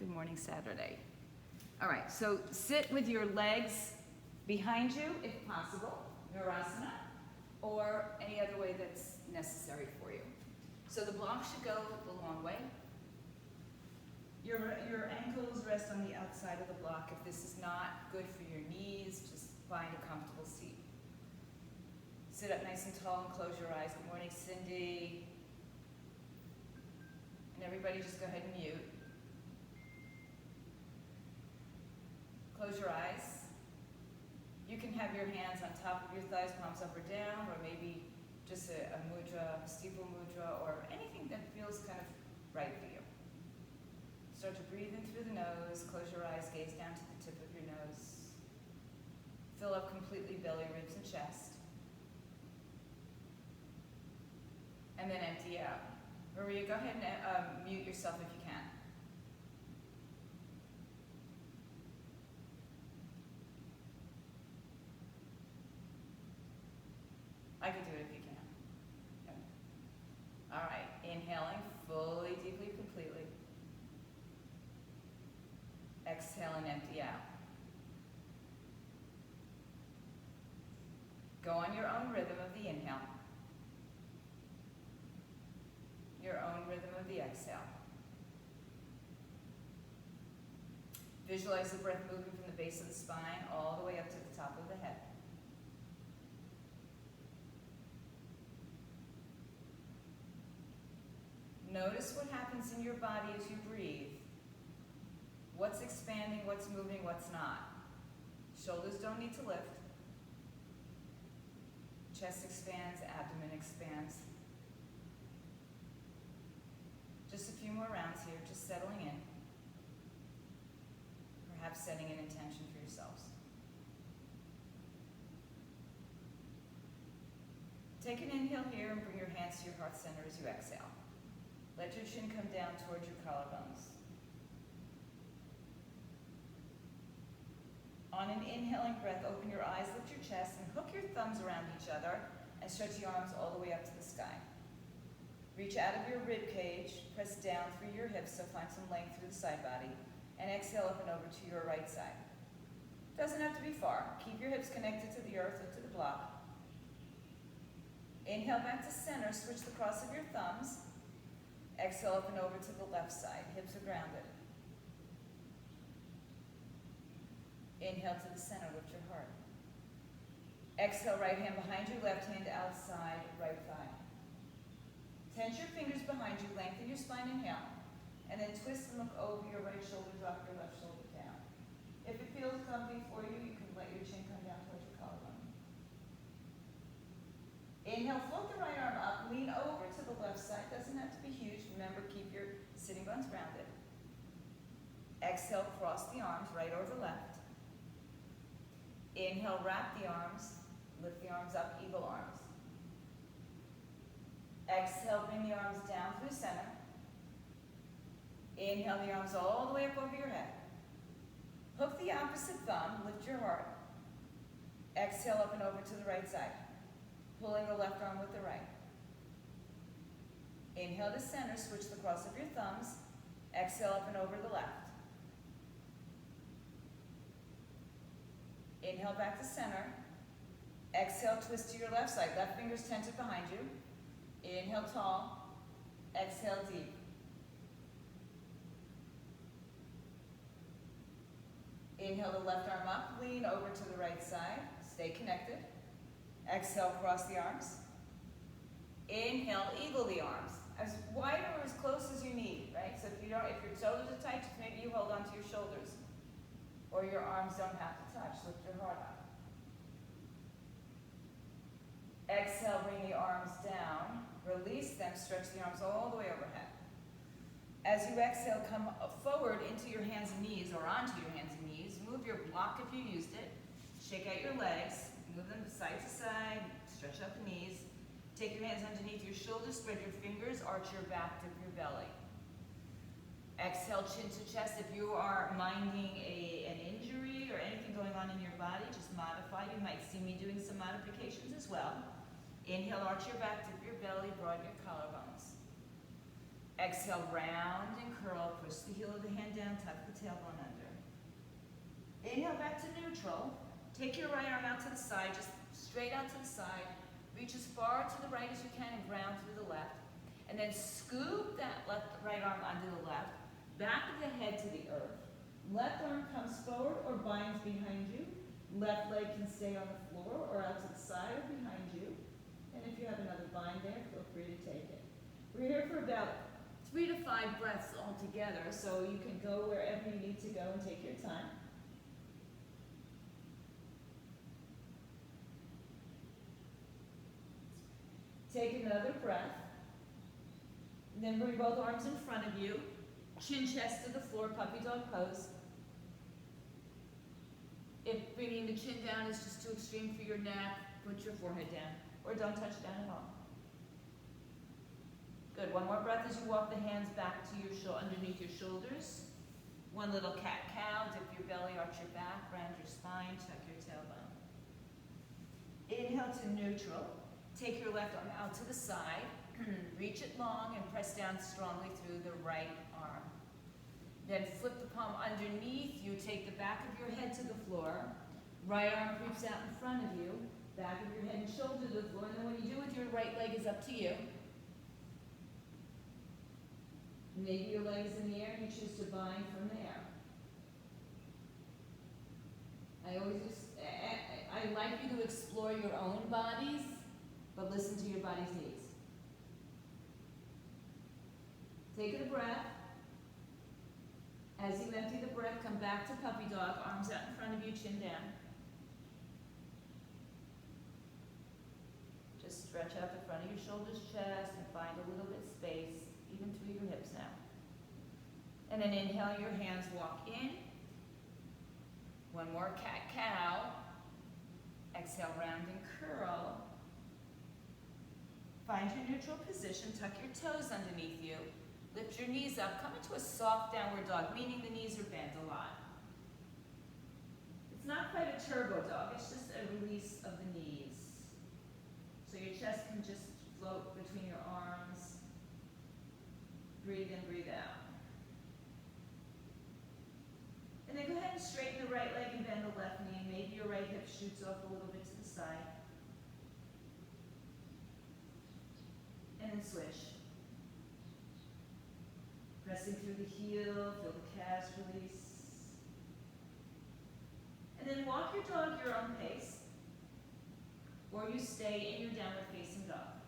Good morning, Saturday. All right, so sit with your legs behind you, if possible, virasana, or any other way that's necessary for you. So the block should go the long way. Your ankles rest on the outside of the block. If this is not good for your knees, just find a comfortable seat. Sit up nice and tall and close your eyes. Good morning, Cindy. And everybody just go ahead and mute. Close your eyes. You can have your hands on top of your thighs, palms up or down, or maybe just a mudra, a steeple mudra, or anything that feels kind of right for you. Start to breathe in through the nose, close your eyes, gaze down to the tip of your nose. Fill up completely belly, ribs, and chest. And then empty out. Maria, go ahead and mute yourself if you can. I can do it if you can. Okay. All right, inhaling fully, deeply, completely. Exhale and empty out. Go on your own rhythm of the inhale. Your own rhythm of the exhale. Visualize the breath moving from the base of the spine all the way up to the top of the head. Notice what happens in your body as you breathe. What's expanding, what's moving, what's not. Shoulders don't need to lift. Chest expands, abdomen expands. Just a few more rounds here, just settling in. Perhaps setting an intention for yourselves. Take an inhale here and bring your hands to your heart center as you exhale. Let your chin come down towards your collarbones. On an inhaling breath, open your eyes, lift your chest, and hook your thumbs around each other and stretch the arms all the way up to the sky. Reach out of your rib cage, press down through your hips, so find some length through the side body, and exhale up and over to your right side. Doesn't have to be far. Keep your hips connected to the earth or to the block. Inhale back to center, switch the cross of your thumbs. Exhale up and over to the left side, hips are grounded. Inhale to the center, lift your heart. Exhale, right hand behind you, left hand outside, right thigh. Tense your fingers behind you, lengthen your spine, inhale. And then twist and look over your right shoulder, drop your left shoulder down. If it feels comfy for you, you can let your chin come down towards your collarbone. Inhale, float the right arm up, lean over to the left side. Doesn't have to be huge. Remember, keep your sitting bones grounded. Exhale, cross the arms, right over left. Inhale, wrap the arms, lift the arms up, eagle arms. Exhale, bring the arms down through center. Inhale the arms all the way up over your head. Hook the opposite thumb, lift your heart. Exhale up and over to the right side. Pulling the left arm with the right. Inhale to center, switch the cross of your thumbs. Exhale up and over the left. Inhale back to center. Exhale, twist to your left side. Left finger's tented behind you. Inhale tall. Exhale deep. Inhale the left arm up, lean over to the right side. Stay connected. Exhale, cross the arms. Inhale, eagle the arms. As wide or as close as you need, right? So if your shoulders are tight, just maybe you hold onto your shoulders. Or your arms don't have to touch. Lift your heart up. Exhale, bring the arms down. Release them, stretch the arms all the way overhead. As you exhale, come forward into your hands and knees, or onto your hands and knees. Move your block if you used it. Shake out your legs. Move them side to side. Stretch out the knees. Take your hands underneath your shoulders. Spread your fingers. Arch your back, dip your belly. Exhale, chin to chest. If you are minding an injury or anything going on in your body, just modify. You might see me doing some modifications as well. Inhale, arch your back, dip your belly, broaden your collarbones. Exhale, round and curl. Push the heel of the hand down, tuck the tailbone under. Inhale back to neutral. Take your right arm out to the side, just straight out to the side. Reach as far to the right as you can and ground through the left. And then scoop that right arm onto the left. Back of the head to the earth. Left arm comes forward or binds behind you. Left leg can stay on the floor or out to the side or behind you. And if you have another bind there, feel free to take it. We're here for about 3 to 5 breaths altogether, so you can go wherever you need to go and take your time. Take another breath. And then bring both arms in front of you. Chin, chest to the floor, puppy dog pose. If bringing the chin down is just too extreme for your neck, put your forehead down, or don't touch down at all. Good, one more breath as you walk the hands back to underneath your shoulders. One little cat-cow, dip your belly, arch your back, round your spine, tuck your tailbone. Inhale to neutral. Take your left arm out to the side, reach it long and press down strongly through the right arm. Then flip the palm underneath you, take the back of your head to the floor, right arm creeps out in front of you, back of your head and shoulder to the floor, and then what you do with your right leg is up to you. Maybe your leg is in the air and you choose to bind from there. I like you to explore your own bodies, but listen to your body's needs. Take a breath. As you empty the breath, come back to puppy dog, arms out in front of you, chin down. Just stretch out the front of your shoulders, chest, and find a little bit space, even through your hips now. And then inhale, your hands walk in. One more cat-cow. Exhale, round and curl. Find your neutral position, tuck your toes underneath you. Lift your knees up, come into a soft downward dog, meaning the knees are bent a lot. It's not quite a turbo dog, it's just a release of the knees. So your chest can just float between your arms. Breathe in, breathe out. And then go ahead and straighten the right leg and bend the left knee. Maybe your right hip shoots off a little bit to the side. And then switch. Pressing through the heel, feel the calves release. And then walk your dog your own pace, or you stay in your downward facing dog.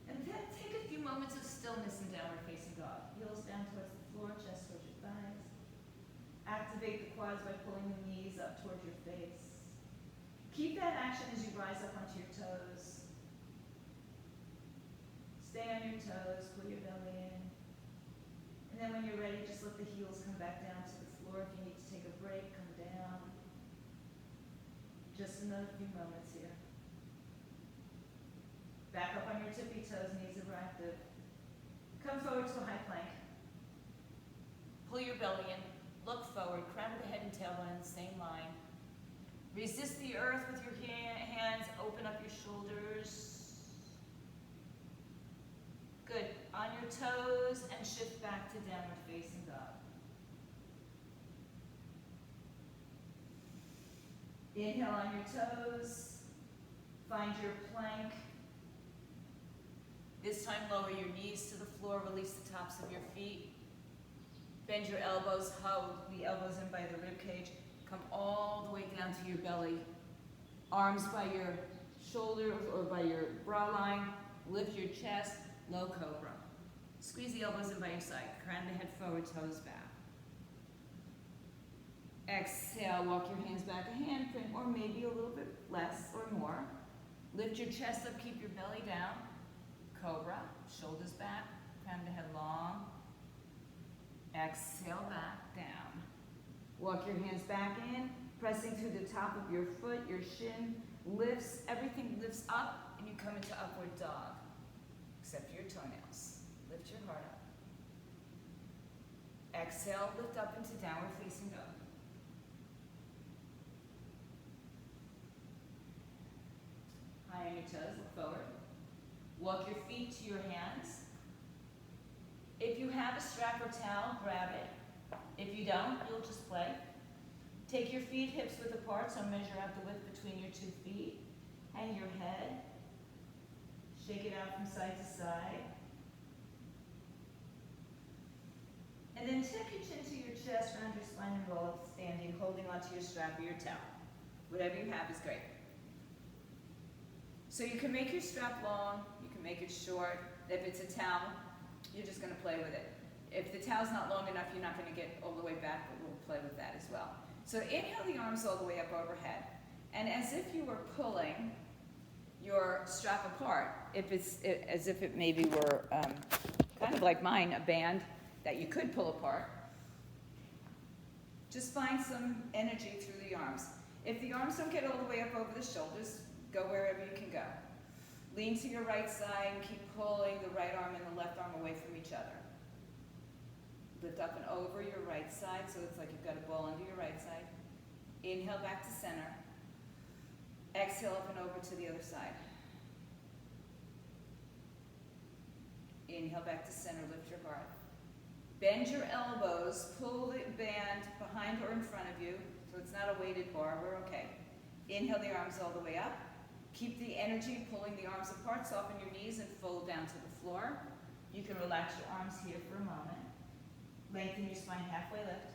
And then take a few moments of stillness in downward facing dog. Heels down towards the floor, chest towards your thighs. Activate the quads by pulling the knees up towards your face. Keep that action as you rise up onto your toes. Stay on your toes, pull your belly in. And then when you're ready, just let the heels come back down to the floor. If you need to take a break, come down. Just another few moments here. Back up on your tippy toes, knees are active. Come forward to a high plank. Pull your belly in, look forward, crown of the head and tailbone in the same line. Resist the earth with your hands, open up your shoulders. Good. On your toes and shift back to downward facing dog. Inhale on your toes. Find your plank. This time lower your knees to the floor, release the tops of your feet. Bend your elbows, hold the elbows in by the rib cage. Come all the way down to your belly. Arms by your shoulders or by your bra line. Lift your chest. Low cobra. Squeeze the elbows in by your side. Crown the head forward, toes back. Exhale, walk your hands back a handprint, or maybe a little bit less or more. Lift your chest up, keep your belly down. Cobra, shoulders back, crown the head long. Exhale, back down. Walk your hands back in, pressing through the top of your foot, your shin lifts, everything lifts up, and you come into upward dog. Except your toenails. Lift your heart up. Exhale, lift up into downward facing dog. High on your toes, look forward. Walk your feet to your hands. If you have a strap or towel, grab it. If you don't, you'll just play. Take your feet hips width apart, so measure out the width between your 2 feet. Hang your head. Shake it out from side to side. And then tip your chin to your chest, round your spine and roll up standing, holding onto your strap or your towel. Whatever you have is great. So you can make your strap long, you can make it short. If it's a towel, you're just going to play with it. If the towel's not long enough, you're not going to get all the way back, but we'll play with that as well. So inhale the arms all the way up overhead. And as if you were pulling your strap apart, as if it maybe were kind of like mine, a band that you could pull apart, just find some energy through the arms. If the arms don't get all the way up over the shoulders, go wherever you can go. Lean to your right side and keep pulling the right arm and the left arm away from each other. Lift up and over your right side, so it's like you've got a ball under your right side. Inhale back to center. Exhale up and over to the other side. Inhale back to center, lift your heart. Bend your elbows, pull the band behind or in front of you, so it's not a weighted bar, we're okay. Inhale the arms all the way up. Keep the energy pulling the arms apart, soften your knees and fold down to the floor. You can relax your arms here for a moment. Lengthen your spine, halfway lift.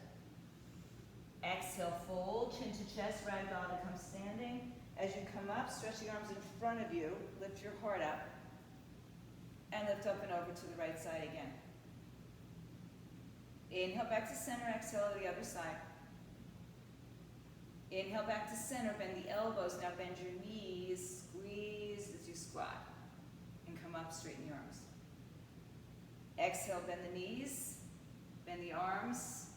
Exhale, fold, chin to chest, ragdoll to come standing. As you come up, stretch the arms in front of you, lift your heart up, and lift up and over to the right side again. Inhale back to center, exhale to the other side. Inhale back to center, bend the elbows, now bend your knees, squeeze as you squat, and come up, straighten your arms. Exhale, bend the knees, bend the arms,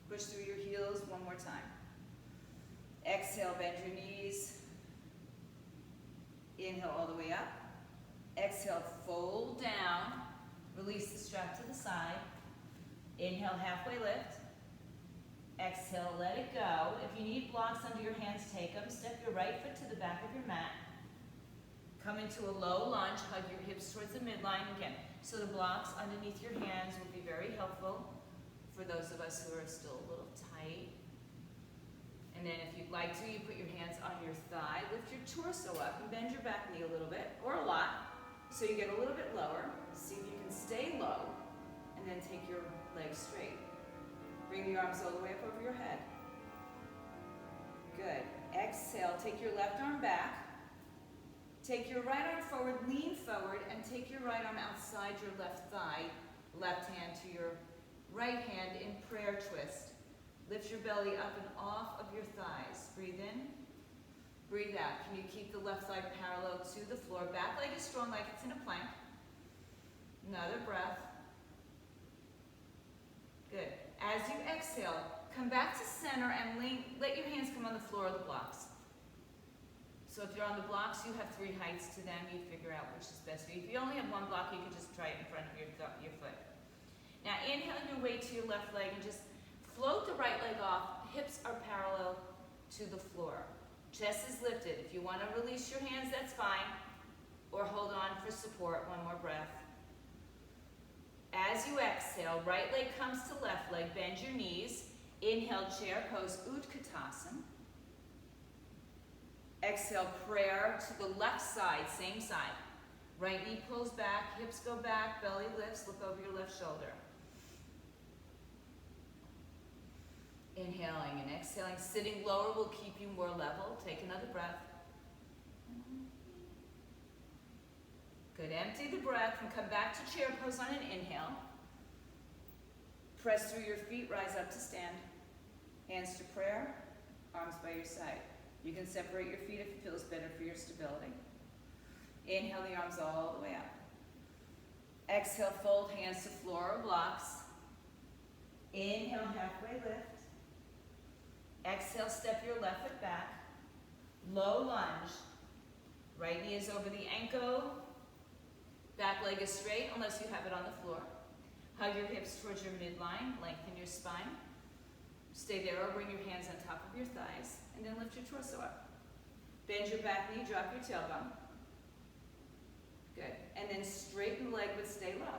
push through your heels one more time. Exhale, bend your knees. Inhale all the way up. Exhale, fold down, release the strap to the side. Inhale, halfway lift. Exhale, let it go. If you need blocks under your hands, take them. Step your right foot to the back of your mat. Come into a low lunge, hug your hips towards the midline again. So the blocks underneath your hands will be very helpful for those of us who are still a little tight. And then if you'd like to, you put your hands on your thigh, lift your torso up and bend your back knee a little bit, or a lot, so you get a little bit lower. See if you can stay low, and then take your legs straight. Bring the arms all the way up over your head. Good. Exhale, take your left arm back. Take your right arm forward, lean forward, and take your right arm outside your left thigh, left hand to your right hand in prayer twist. Lift your belly up and off of your thighs. Breathe in, breathe out. Can you keep the left leg parallel to the floor? Back leg is strong like it's in a plank. Another breath. Good. As you exhale, come back to center and let your hands come on the floor of the blocks. So if you're on the blocks, you have 3 heights to them. You figure out which is best for you. If you only have 1 block, you can just try it in front of your foot. Now inhale your weight to your left leg and just float the right leg off. Hips are parallel to the floor. Chest is lifted. If you want to release your hands, that's fine. Or hold on for support. 1 more breath. As you exhale, right leg comes to left leg. Bend your knees. Inhale, chair pose, Utkatasana. Exhale, prayer to the left side, same side. Right knee pulls back, hips go back, belly lifts, look over your left shoulder. Inhaling and exhaling. Sitting lower will keep you more level. Take another breath. Good. Empty the breath and come back to chair pose on an inhale. Press through your feet, rise up to stand. Hands to prayer, arms by your side. You can separate your feet if it feels better for your stability. Inhale the arms all the way up. Exhale, fold hands to floor or blocks. Inhale, halfway lift. Exhale, step your left foot back. Low lunge. Right knee is over the ankle. Back leg is straight unless you have it on the floor. Hug your hips towards your midline. Lengthen your spine. Stay there or bring your hands on top of your thighs. And then lift your torso up. Bend your back knee, drop your tailbone. Good. And then straighten the leg, but stay low.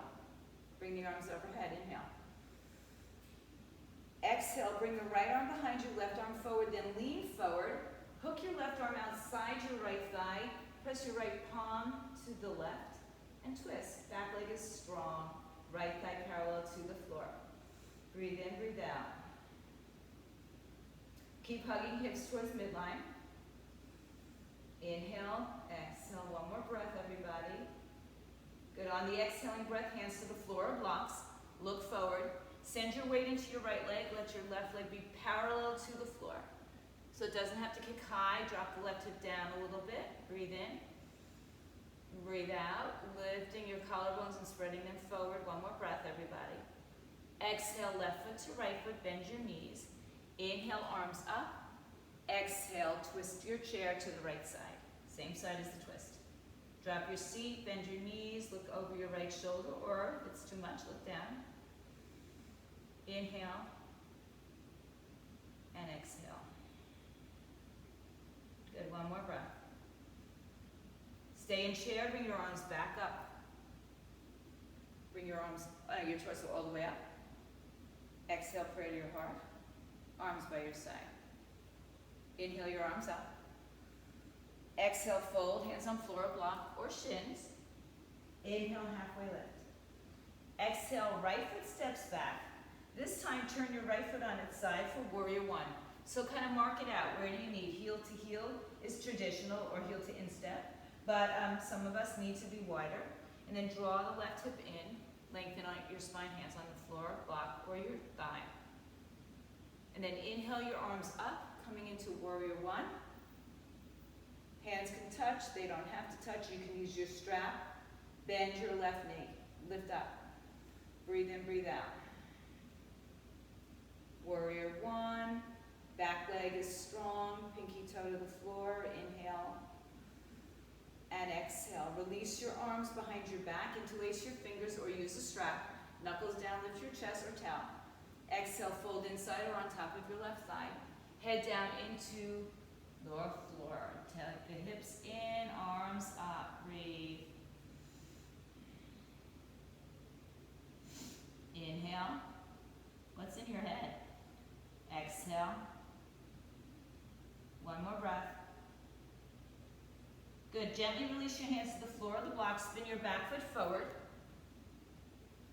Bring the arms overhead. Inhale. Exhale, bring the right arm behind you, left arm forward, then lean forward. Hook your left arm outside your right thigh. Press your right palm to the left and twist. Back leg is strong. Right thigh parallel to the floor. Breathe in, breathe out. Keep hugging hips towards midline. Inhale, exhale. One more breath, everybody. Good. On the exhaling breath, hands to the floor or blocks. Look forward. Send your weight into your right leg. Let your left leg be parallel to the floor. So it doesn't have to kick high. Drop the left hip down a little bit. Breathe in. Breathe out. Lifting your collarbones and spreading them forward. One more breath, everybody. Exhale, left foot to right foot. Bend your knees. Inhale, arms up. Exhale, twist your chair to the right side. Same side as the twist. Drop your seat, bend your knees, look over your right shoulder, or if it's too much, look down. Inhale, and exhale. Good, one more breath. Stay in chair, bring your arms back up. Bring your arms, your torso all the way up. Exhale, pray to your heart. Arms by your side. Inhale your arms up. Exhale, fold, hands on floor, block, or shins. Inhale, halfway lift. Exhale, right foot steps back. This time, turn your right foot on its side for warrior one. So kind of mark it out. Where do you need? Heel to heel is traditional, or heel to instep. But some of us need to be wider. And then draw the left hip in. Lengthen out your spine, hands on the floor, block, or your thigh. And then inhale your arms up, coming into warrior one. Hands can touch, they don't have to touch. You can use your strap. Bend your left knee, lift up. Breathe in, breathe out. Warrior one, back leg is strong, pinky toe to the floor. Inhale and exhale. Release your arms behind your back, interlace your fingers or use a strap. Knuckles down, lift your chest or tail. Exhale, fold inside or on top of your left thigh. Head down into your floor. Tuck the hips in, arms up. Breathe. Inhale. What's in your head? Exhale. One more breath. Good. Gently release your hands to the floor of the block. Spin your back foot forward.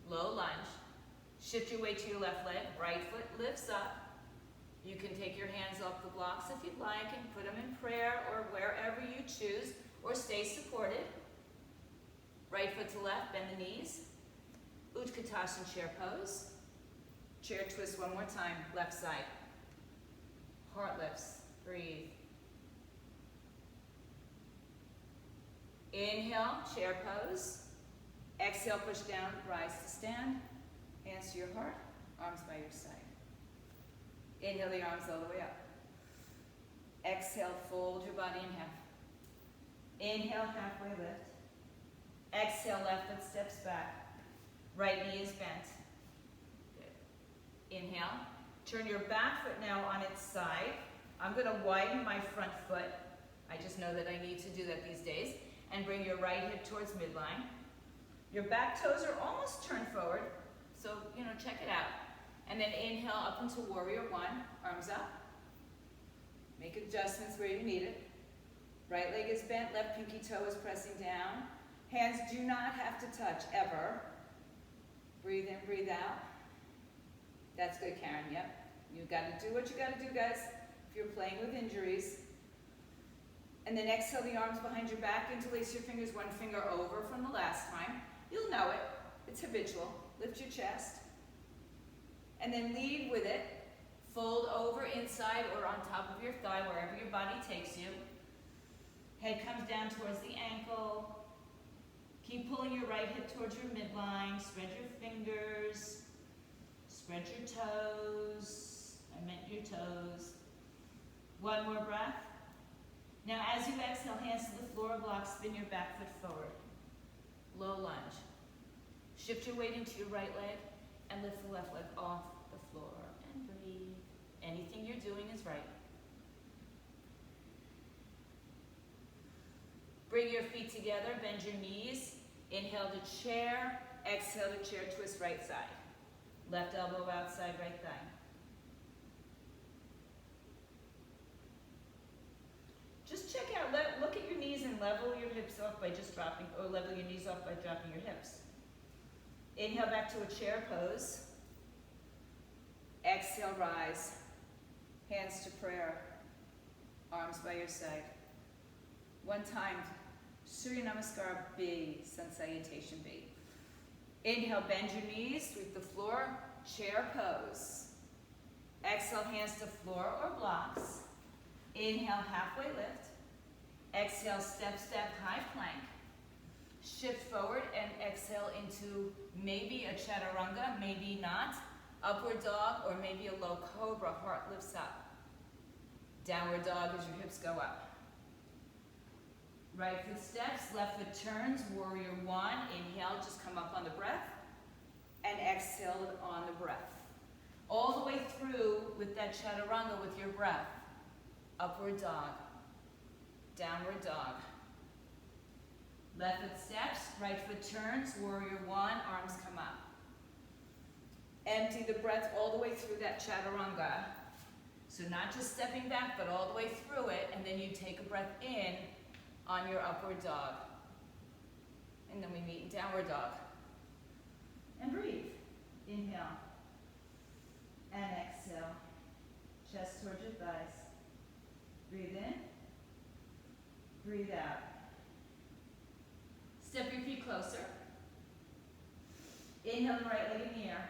Low lunge. Shift your weight to your left leg. Right foot lifts up. You can take your hands off the blocks if you'd like and put them in prayer or wherever you choose, or stay supported. Right foot to left, bend the knees. Utkatasana chair pose. Chair twist one more time, left side. Heart lifts, breathe. Inhale, chair pose. Exhale, push down, rise to stand. Hands to your heart, arms by your side. Inhale the arms all the way up. Exhale, fold your body in half. Inhale, halfway lift. Exhale, left foot steps back. Right knee is bent. Good. Inhale. Turn your back foot now on its side. I'm going to widen my front foot. I just know that I need to do that these days. And bring your right hip towards midline. Your back toes are almost turned forward. So, check it out. And then inhale up into warrior one, arms up. Make adjustments where you need it. Right leg is bent, left pinky toe is pressing down. Hands do not have to touch, ever. Breathe in, breathe out. That's good, Karen, yep. You've got to do what you got to do, guys, if you're playing with injuries. And then exhale the arms behind your back, interlace your fingers one finger over from the last time. You'll know it, it's habitual. Lift your chest. And then lead with it. Fold over inside or on top of your thigh, wherever your body takes you. Head comes down towards the ankle. Keep pulling your right hip towards your midline. Spread your fingers. Spread your toes. I meant your toes. One more breath. Now as you exhale, hands to the floor, block, spin your back foot forward. Low lunge. Shift your weight into your right leg and lift the left leg off the floor and breathe. Anything you're doing is right. Bring your feet together, bend your knees. Inhale to chair, exhale to chair twist right side. Left elbow outside right thigh. Just check out, look at your knees and level your hips off by just dropping, or level your knees off by dropping your hips. Inhale back to a chair pose. Exhale, rise. Hands to prayer. Arms by your side. One time, Surya Namaskar B, Sun Salutation B. Inhale, bend your knees, sweep the floor, chair pose. Exhale, hands to floor or blocks. Inhale, halfway lift. Exhale, step, step, high plank. Shift forward and exhale into maybe a chaturanga, maybe not. Upward dog or maybe a low cobra, heart lifts up. Downward dog as your hips go up. Right foot steps, left foot turns, warrior one. Inhale, just come up on the breath. And exhale on the breath. All the way through with that chaturanga with your breath. Upward dog. Downward dog. Left foot steps, right foot turns, warrior one, arms come up. Empty the breath all the way through that chaturanga. So not just stepping back, but all the way through it, and then you take a breath in on your upward dog. And then we meet in downward dog. And breathe. Inhale. And exhale. Chest towards your thighs. Breathe in. Breathe out. Step your feet closer. Inhale the right leg in the air.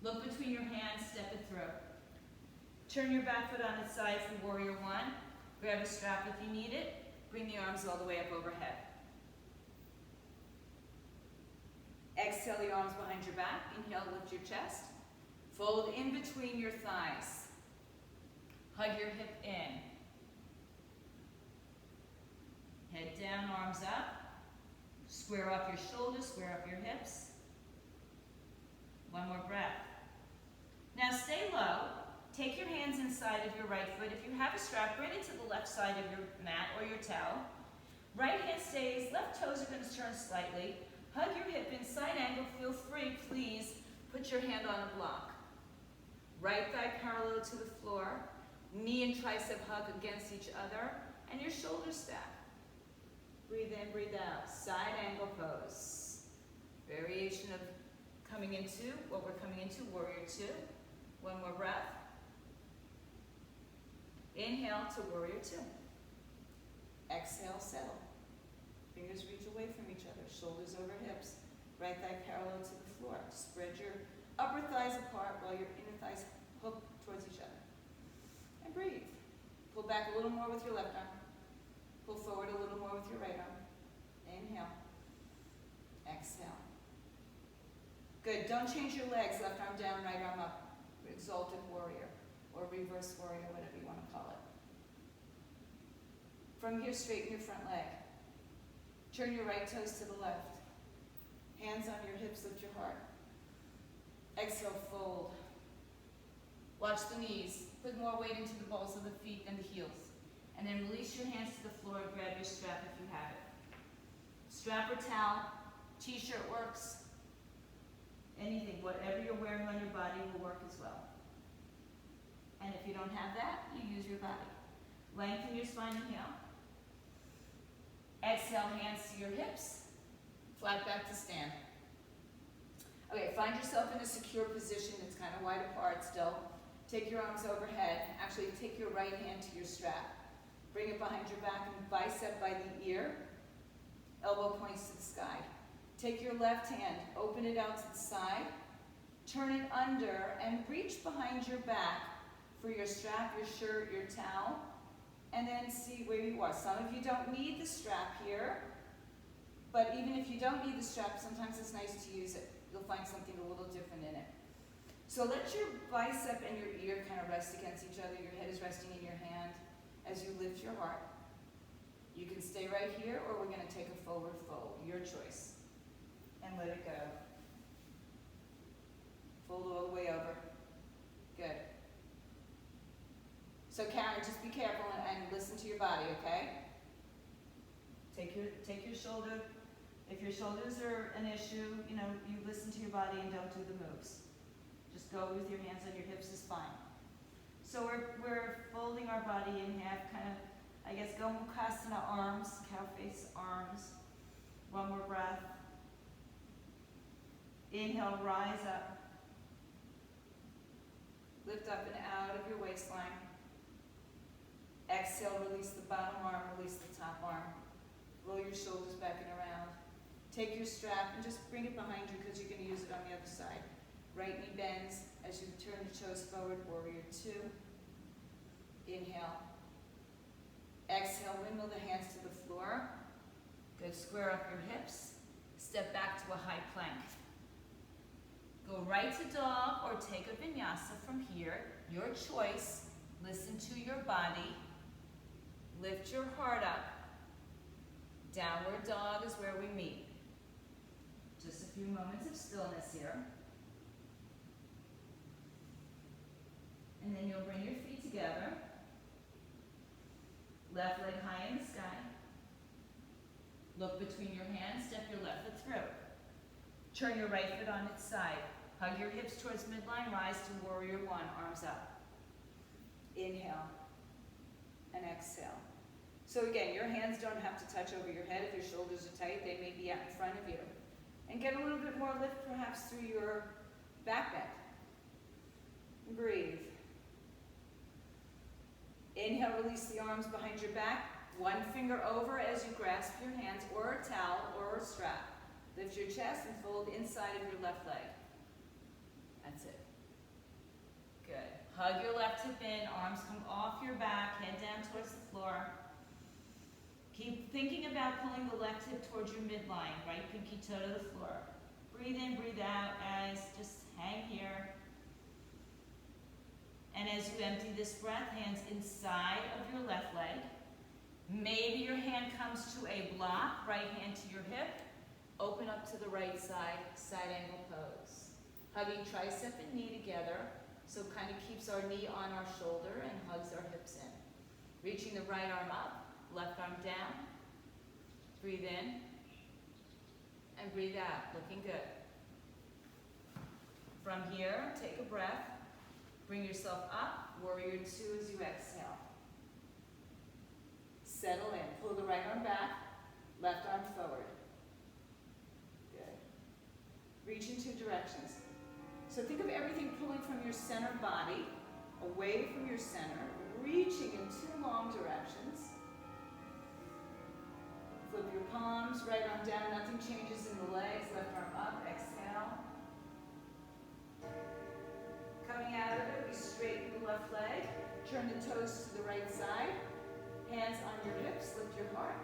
Look between your hands, step it through. Turn your back foot on its side for warrior one. Grab a strap if you need it. Bring the arms all the way up overhead. Exhale the arms behind your back. Inhale, lift your chest. Fold in between your thighs. Hug your hip in. Head down, arms up. Square up your shoulders, square up your hips. One more breath. Now stay low. Take your hands inside of your right foot. If you have a strap, bring it to the left side of your mat or your towel. Right hand stays, left toes are going to turn slightly. Hug your hip in, side angle. Feel free, please, put your hand on a block. Right thigh parallel to the floor. Knee and tricep hug against each other. And your shoulders stack. Breathe in, breathe out. Side angle pose. Variation of coming into, what we're coming into, warrior two. One more breath. Inhale to warrior two. Exhale, settle. Fingers reach away from each other. Shoulders over hips. Right thigh parallel to the floor. Spread your upper thighs apart while your inner thighs hook towards each other. And breathe. Pull back a little more with your left arm. Pull forward a little more with your right arm. Inhale. Exhale. Good. Don't change your legs. Left arm down, right arm up. Exalted warrior or reverse warrior, whatever you want to call it. From here, straighten your front leg. Turn your right toes to the left. Hands on your hips, lift your heart. Exhale, fold. Watch the knees. Put more weight into the balls of the feet than the heels. And then release your hands to the floor and grab your strap if you have it. Strap or towel, t-shirt works. Anything, whatever you're wearing on your body will work as well. And if you don't have that, you use your body. Lengthen your spine, inhale. Exhale, hands to your hips. Flat back to stand. Okay, find yourself in a secure position. It's kind of wide apart still. Take your arms overhead. Actually, take your right hand to your strap. Bring it behind your back and bicep by the ear. Elbow points to the sky. Take your left hand, open it out to the side, turn it under, and reach behind your back for your strap, your shirt, your towel, and then see where you are. Some of you don't need the strap here, but even if you don't need the strap, sometimes it's nice to use it. You'll find something a little different in it. So let your bicep and your ear kind of rest against each other. Your head is resting in your hand as you lift your heart. You can stay right here, or we're going to take a forward fold, your choice. And let it go. Fold all the way over. Good. So Karen, just be careful and listen to your body, okay? Take your shoulder If your shoulders are an issue, you know, you listen to your body and don't do the moves. Just go with your hands on your hips is fine. So we're folding our body in half, kind of, I guess, Gomukhasana arms, cow face arms. One more breath. Inhale, rise up. Lift up and out of your waistline. Exhale, release the bottom arm, release the top arm. Roll your shoulders back and around. Take your strap and just bring it behind you because you're going to use it on the other side. Right knee bends as you turn the toes forward, warrior two. Inhale. Exhale, windmill the hands to the floor. Good, square up your hips. Step back to a high plank. Go right to dog or take a vinyasa from here. Your choice. Listen to your body. Lift your heart up. Downward dog is where we meet. Just a few moments of stillness here. And then you'll bring your feet together. Left leg high in the sky. Look between your hands, step your left foot through. Turn your right foot on its side. Hug your hips towards midline, rise to warrior one, arms up. Inhale and exhale. So again, your hands don't have to touch over your head. If your shoulders are tight, they may be out in front of you. And get a little bit more lift perhaps through your back bend. Breathe. Inhale, release the arms behind your back. One finger over as you grasp your hands or a towel or a strap. Lift your chest and fold inside of your left leg. That's it. Good. Hug your left hip in, arms come off your back, head down towards the floor. Keep thinking about pulling the left hip towards your midline, right pinky toe to the floor. Breathe in, breathe out as just hang here. And as you empty this breath, hands inside of your left leg. Maybe your hand comes to a block, right hand to your hip. Open up to the right side, side angle pose. Hugging tricep and knee together, so kind of keeps our knee on our shoulder and hugs our hips in. Reaching the right arm up, left arm down. Breathe in and breathe out, looking good. From here, take a breath. Bring yourself up, warrior two as you exhale. Settle in, pull the right arm back, left arm forward. Good. Reach in two directions. So think of everything pulling from your center body, away from your center, reaching in two long directions. Flip your palms, right arm down, nothing changes in the legs, left arm up, exhale. Coming out of it, we straighten the left leg, turn the toes to the right side, hands on your hips, lift your heart.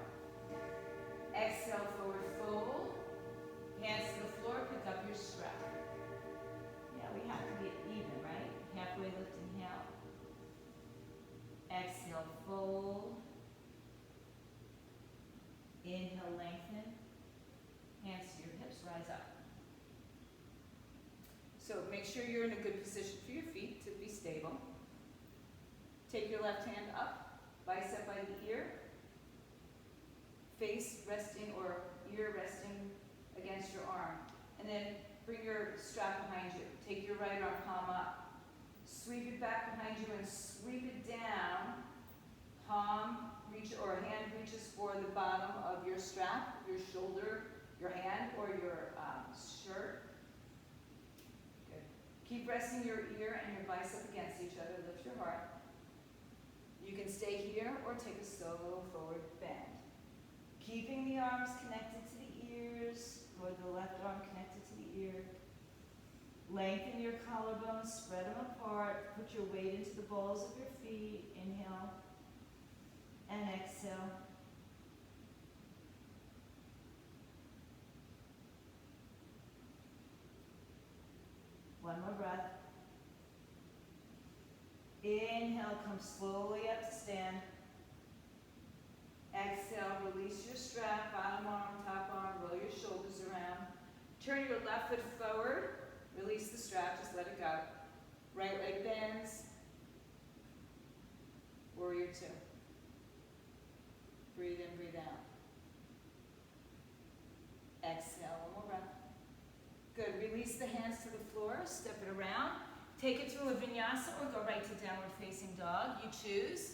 Exhale, forward fold, hands to the floor, pick up your strap. Yeah, we have to get even, right? Halfway lift, inhale. Exhale, fold. Inhale, lengthen. Hands to your hips, rise up. So make sure you're in a good position for your feet to be stable. Take your left hand up, bicep by the ear. Face resting or ear resting against your arm. And then bring your strap behind you. Take your right arm, palm up. Sweep it back behind you and sweep it down. Palm reach or hand reaches for the bottom of your strap, your shoulder, your hand, or your shirt. Good. Keep resting your ear and your bicep against each other. Lift your heart. You can stay here or take a slow forward bend. Keeping the arms connected to the ears, or the left arm connected to the ear. Lengthen your collarbones, spread them apart. Put your weight into the balls of your feet. Inhale and exhale. One more breath. Inhale, come slowly up to stand. Exhale, release your strap, bottom arm, top arm, roll your shoulders around. Turn your left foot forward, release the strap, just let it go. Right leg bends. Warrior two. Breathe in, breathe out. Release the hands to the floor, step it around. Take it through a vinyasa or go right to downward facing dog. You choose.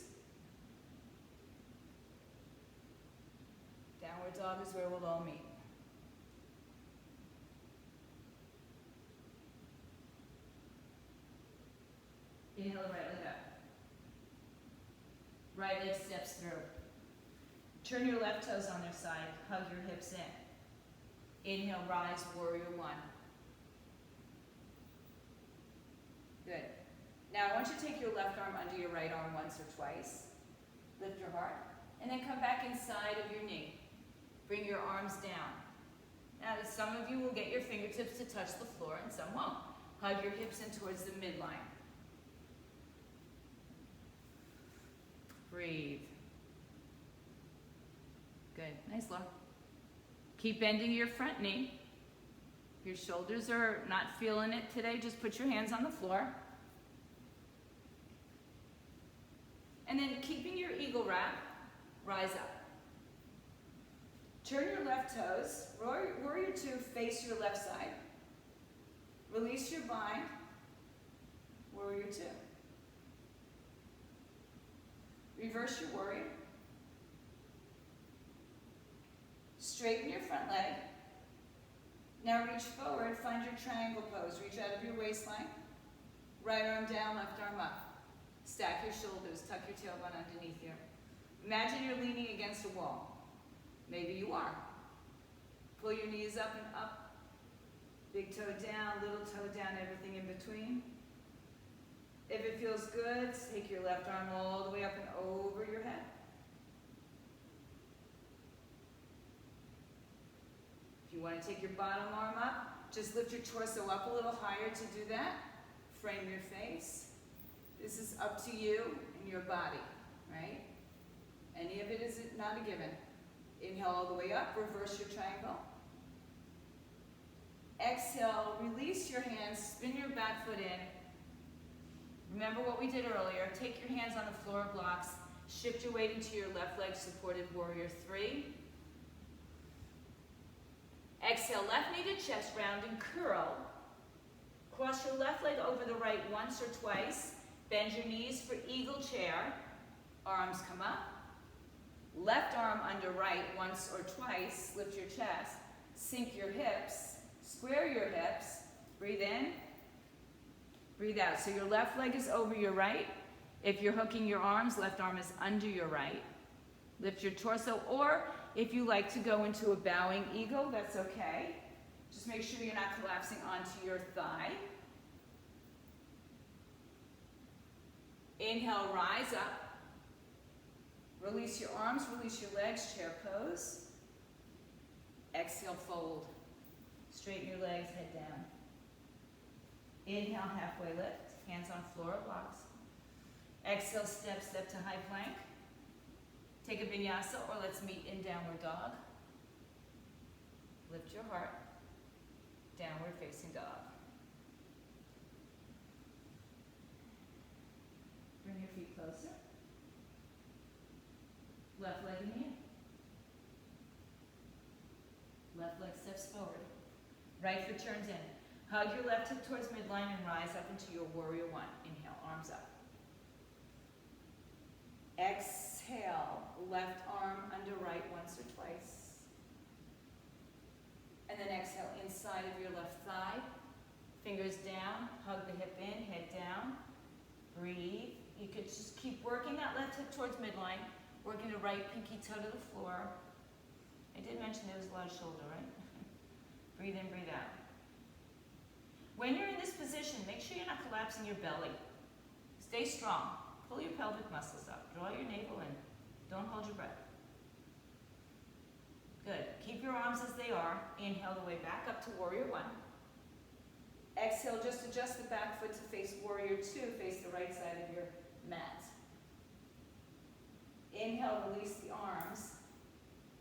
Downward dog is where we'll all meet. Inhale the right leg up. Right leg steps through. Turn your left toes on their side. Hug your hips in. Inhale, rise, warrior one. Good. Now I want you to take your left arm under your right arm once or twice. Lift your heart. And then come back inside of your knee. Bring your arms down. Now some of you will get your fingertips to touch the floor and some won't. Hug your hips in towards the midline. Breathe. Good. Nice, Laura. Keep bending your front knee. Your shoulders are not feeling it today. Just put your hands on the floor. And then keeping your eagle wrap, rise up. Turn your left toes. Warrior two, face your left side. Release your bind. Warrior two. Reverse your warrior. Straighten your front leg. Now reach forward, find your triangle pose. Reach out of your waistline. Right arm down, left arm up. Stack your shoulders, tuck your tailbone underneath you. Imagine you're leaning against a wall. Maybe you are. Pull your knees up and up. Big toe down, little toe down, everything in between. If it feels good, take your left arm all the way up and over your head. If you want to take your bottom arm up, just lift your torso up a little higher to do that. Frame your face. This is up to you and your body, right? Any of it is not a given. Inhale all the way up, reverse your triangle. Exhale, release your hands, spin your back foot in. Remember what we did earlier. Take your hands on the floor blocks, shift your weight into your left leg, supported warrior three. Exhale, left knee to chest, round and curl. Cross your left leg over the right once or twice. Bend your knees for eagle chair. Arms come up. Left arm under right once or twice. Lift your chest. Sink your hips. Square your hips. Breathe in. Breathe out. So your left leg is over your right. If you're hooking your arms, left arm is under your right. Lift your torso, or if you like to go into a bowing eagle, that's okay. Just make sure you're not collapsing onto your thigh. Inhale, rise up. Release your arms, release your legs, chair pose. Exhale, fold. Straighten your legs, head down. Inhale, halfway lift, hands on floor or blocks. Exhale, step to high plank. Take a vinyasa, or let's meet in downward dog. Lift your heart. Downward facing dog. Bring your feet closer. Left leg in the air. Left leg steps forward. Right foot turns in. Hug your left hip towards midline and rise up into your warrior one. Inhale, arms up. Exhale, left arm under right once or twice. And then exhale inside of your left thigh. Fingers down, hug the hip in, head down. Breathe. You could just keep working that left hip towards midline, working the right pinky toe to the floor. I did mention there was a lot of shoulder, right? Breathe in, breathe out. When you're in this position, make sure you're not collapsing your belly. Stay strong. Pull your pelvic muscles up. Draw your navel in. Don't hold your breath. Good. Keep your arms as they are. Inhale the way back up to warrior one. Exhale, just adjust the back foot to face warrior two. Face the right side of your mat. Inhale, release the arms.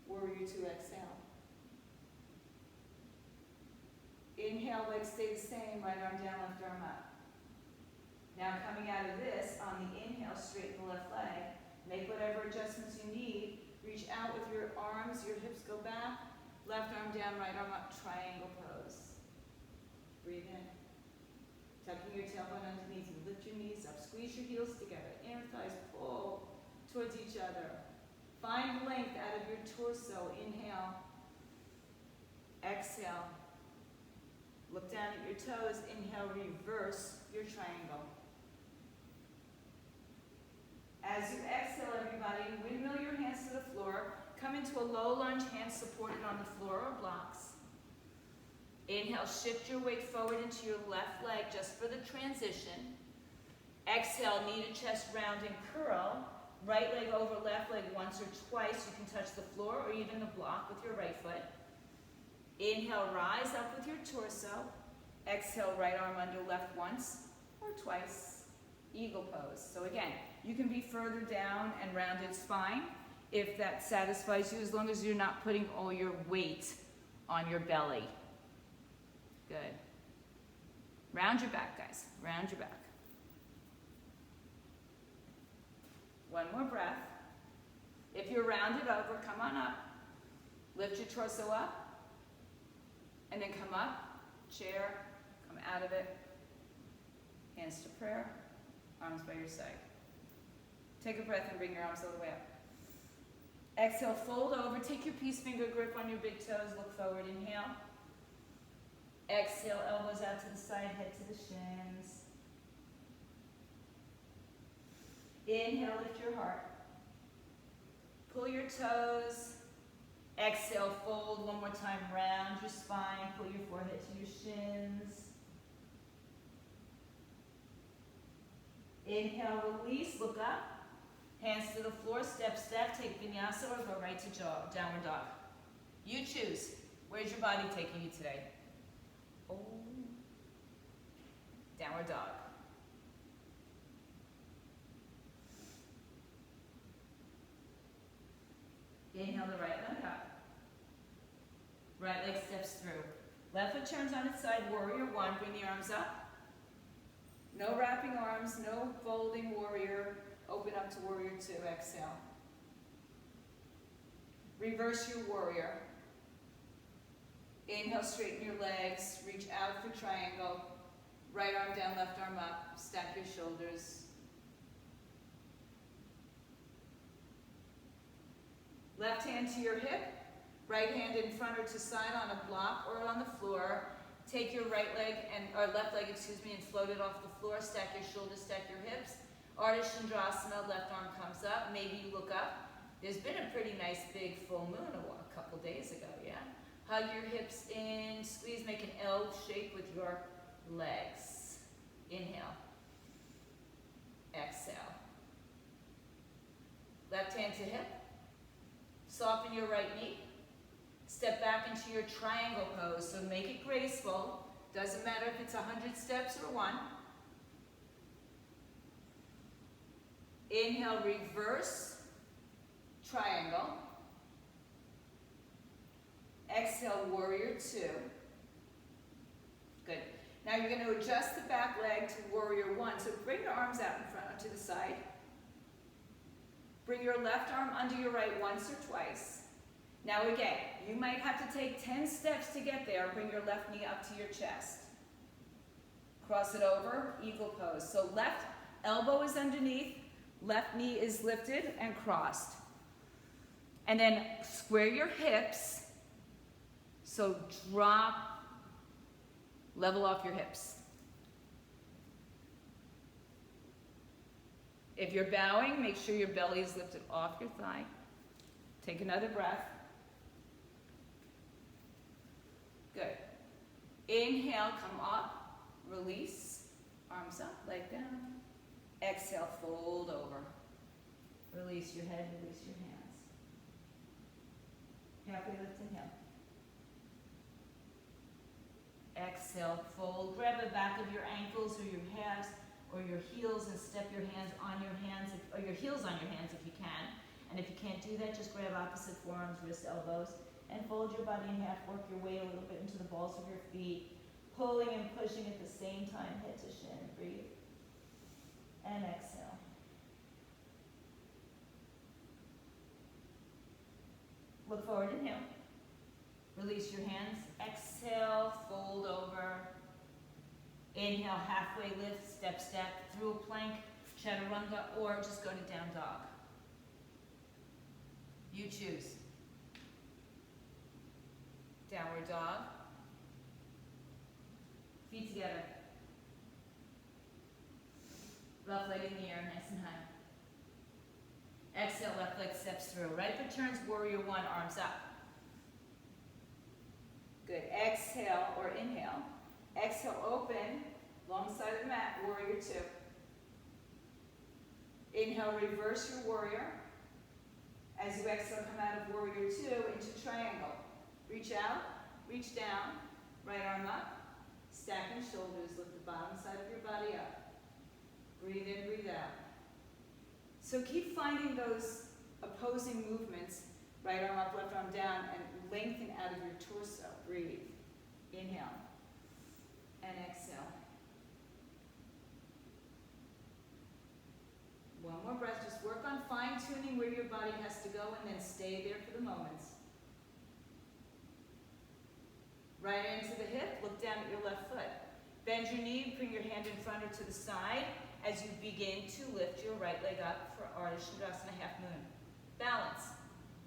Warrior two, exhale. Inhale, legs stay the same. Right arm down, left arm up. Now coming out of this, on the inhale, straighten the left leg. Make whatever adjustments you need. Reach out with your arms, your hips go back. Left arm down, right arm up, triangle pose. Breathe Bring your tailbone underneath and lift your knees up. Squeeze your heels together. Inner thighs pull towards each other. Find length out of your torso. Inhale. Exhale. Look down at your toes. Inhale, reverse your triangle. As you exhale, everybody, windmill your hands to the floor. Come into a low lunge, hands supported on the floor or blocks. Inhale, shift your weight forward into your left leg just for the transition. Exhale, knee to chest round and curl. Right leg over left leg once or twice. You can touch the floor or even the block with your right foot. Inhale, rise up with your torso. Exhale, right arm under left once or twice. Eagle pose. So again, you can be further down and rounded spine if that satisfies you, as long as you're not putting all your weight on your belly. Good. Round your back, guys. Round your back. One more breath. If you're rounded over, come on up. Lift your torso up. And then come up, chair, come out of it. Hands to prayer, arms by your side. Take a breath and bring your arms all the way up. Exhale, fold over, take your peace finger grip on your big toes, look forward, inhale. Exhale, elbows out to the side, head to the shins. Inhale, lift your heart. Pull your toes. Exhale, fold one more time, round your spine, pull your forehead to your shins. Inhale, release, look up. Hands to the floor, step, step, take vinyasa or go right to downward dog. You choose. Where's your body taking you today? Oh. Downward dog. Inhale the right leg up. Right leg steps through. Left foot turns on its side, warrior one. Bring the arms up. No wrapping arms, no folding warrior. Open up to warrior two, exhale. Reverse your warrior. Inhale, straighten your legs. Reach out for triangle. Right arm down, left arm up. Stack your shoulders. Left hand to your hip, right hand in front or to side on a block or on the floor. Take your right leg or left leg, and float it off the floor. Stack your shoulders, stack your hips. Ardha Chandrasana, left arm comes up. Maybe you look up. There's been a pretty nice big full moon a couple days ago, yeah? Hug your hips in, squeeze, make an L shape with your legs. Inhale. Exhale. Left hand to hip. Soften your right knee. Step back into your triangle pose. So make it graceful. Doesn't matter if it's 100 steps or one. Inhale, reverse triangle. Exhale, warrior two. Good. Now you're going to adjust the back leg to warrior one. So bring your arms out in front to the side. Bring your left arm under your right once or twice. Now again, you might have to take 10 steps to get there. Bring your left knee up to your chest. Cross it over, eagle pose. So left elbow is underneath, left knee is lifted and crossed. And then square your hips. So drop, level off your hips. If you're bowing, make sure your belly is lifted off your thigh. Take another breath. Good. Inhale, come up, release, arms up, leg down. Exhale, fold over. Release your head, release your hands. Halfway lift, inhale. Exhale, fold. Grab the back of your ankles or your calves or your heels and step your hands on your hands, or your heels on your hands if you can. And if you can't do that, just grab opposite forearms, wrists, elbows, and fold your body in half. Work your way a little bit into the balls of your feet, pulling and pushing at the same time, head to shin. Breathe. And exhale. Look forward, inhale. Release your hands. Exhale, fold over. Inhale, halfway lift, step, step, through a plank, chaturanga, or just go to down dog. You choose. Downward dog. Feet together. Left leg in the air, nice and high. Exhale, left leg steps through. Right foot turns, warrior one, arms up. Good. Exhale or inhale. Exhale, open, long side of the mat, warrior two. Inhale, reverse your warrior. As you exhale, come out of warrior two into triangle. Reach out, reach down, right arm up, stacking shoulders, lift the bottom side of your body up. Breathe in, breathe out. So keep finding those opposing movements, right arm up, left arm down, and lengthen out of your torso. Breathe. Inhale. And exhale. One more breath. Just work on fine-tuning where your body has to go and then stay there for the moments. Right into the hip, look down at your left foot. Bend your knee, bring your hand in front or to the side as you begin to lift your right leg up for Ardha Shavasana half moon. Balance.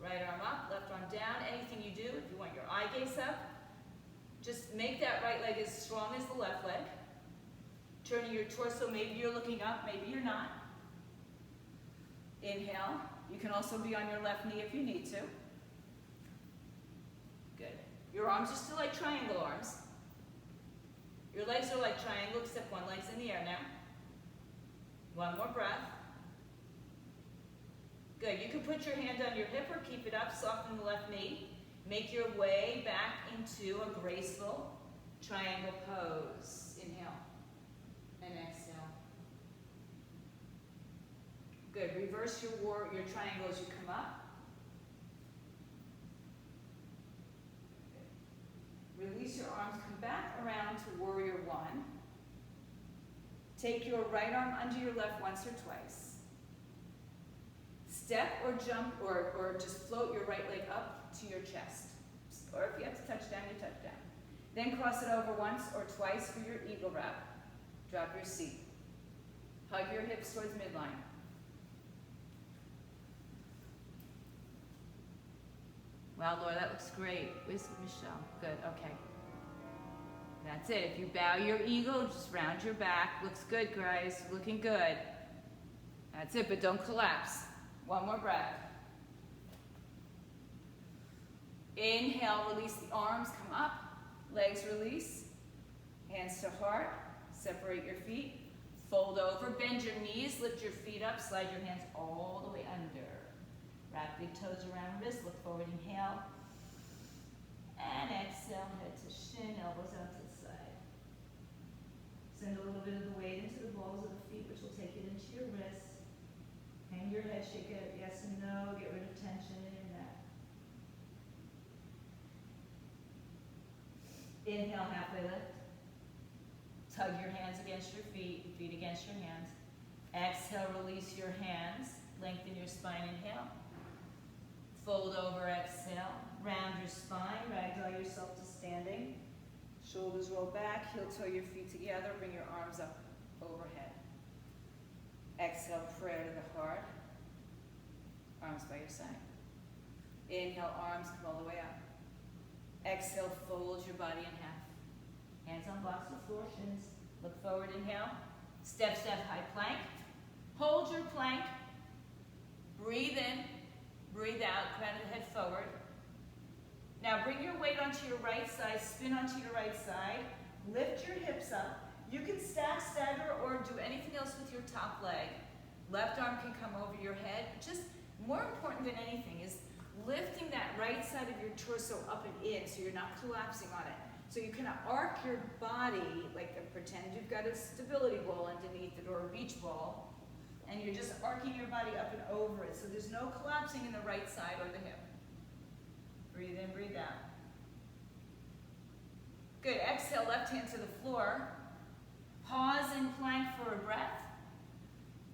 Right arm up, left arm down. Anything you do, if you want your eye gaze up, just make that right leg as strong as the left leg. Turning your torso, maybe you're looking up, maybe you're not. Inhale. You can also be on your left knee if you need to. Good. Your arms are still like triangle arms. Your legs are like triangle, except one leg's in the air now. One more breath. Good. You can put your hand on your hip or keep it up, soften the left knee. Make your way back into a graceful triangle pose. Inhale and exhale. Good. Reverse your triangle as you come up. Good. Release your arms, come back around to warrior one. Take your right arm under your left once or twice. Step or jump or just float your right leg up to your chest. Or if you have to touch down, you touch down. Then cross it over once or twice for your eagle wrap. Drop your seat. Hug your hips towards midline. Wow, Laura, that looks great. Where's Michelle? Good, okay. That's it. If you bow your eagle, just round your back. Looks good, guys. Looking good. That's it, but don't collapse. One more breath. Inhale, release the arms, come up. Legs release. Hands to heart. Separate your feet. Fold over, bend your knees, lift your feet up, slide your hands all the way under. Wrap big toes around wrists, look forward, inhale. And exhale, head to shin, elbows out to the side. Send a little bit of the weight into the balls of the feet, which will take it into your wrists. Hang your head, shake it yes and no, get rid of tension in your neck. Inhale, halfway lift. Tug your hands against your feet, feet against your hands. Exhale, release your hands, lengthen your spine, inhale. Fold over, exhale. Round your spine, ragdoll yourself to standing. Shoulders roll back, heel toe your feet together, bring your arms up overhead. Exhale, prayer to the heart. Arms by your side. Inhale, arms come all the way up. Exhale, fold your body in half. Hands on blocks or floor, shins. Look forward, inhale. Step, step, high plank. Hold your plank. Breathe in, breathe out, crown of the head forward. Now bring your weight onto your right side, spin onto your right side. Lift your hips up. You can stack, stagger, or do anything else with your top leg. Left arm can come over your head. Just more important than anything is lifting that right side of your torso up and in so you're not collapsing on it. So you can arc your body, like pretend you've got a stability ball underneath it or a beach ball, and you're just arcing your body up and over it. So there's no collapsing in the right side or the hip. Breathe in, breathe out. Good, exhale, left hand to the floor. Pause in plank for a breath,